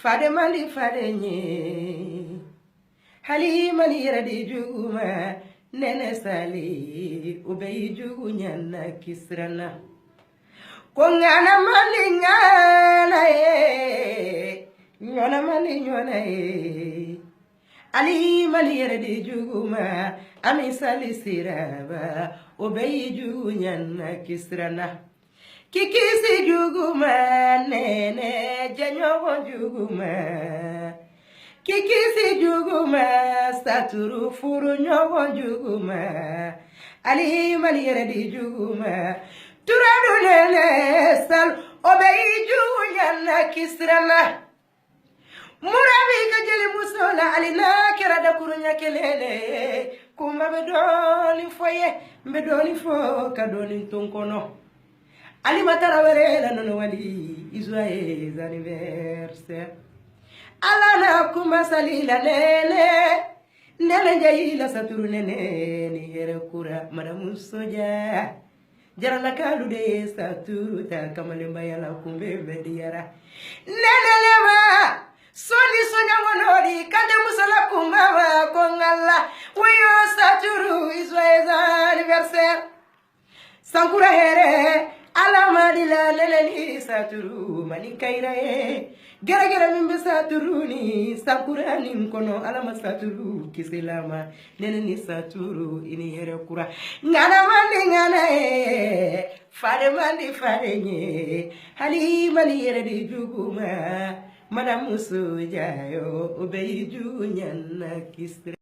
fade mali fade nye Halima ni yera di juguma nene sali ubei jugu nyana kisrana kongana mali ngana nyona mali nyona Ali mali yera di juguma ami sali siraba ubei jugu nyana kisrana kikisi juguma nene janyo juguma kikisi juguma saturu furu nyogo juguma Ali mali yera di juguma turadu nene sal obei jugunyana kisrana murabi ka jeli musola alina kera da kurunya kelele kuma bedoli foye bedoli fo ka doli tonkono Ali matarawere la nono wali Israël anniversaire Alana kuma salila nene jayila saturu nene ni here kura madamu soja jarana kalu de saturu ta kamalemba yala kumbe mediara nene lema soni soja monori kade musala kumba kongala wayo saturu Israël anniversaire sankura here Alama dila leleli saturu malikaira Gara gara mimbe saturu ni sakura ni mkono alama saturu kiselama nene ni saturu ini here kura ngana mandi ngana fade mandi fade nye Halima ni yere di juguma madamu soja yo obei jugu nyana kisre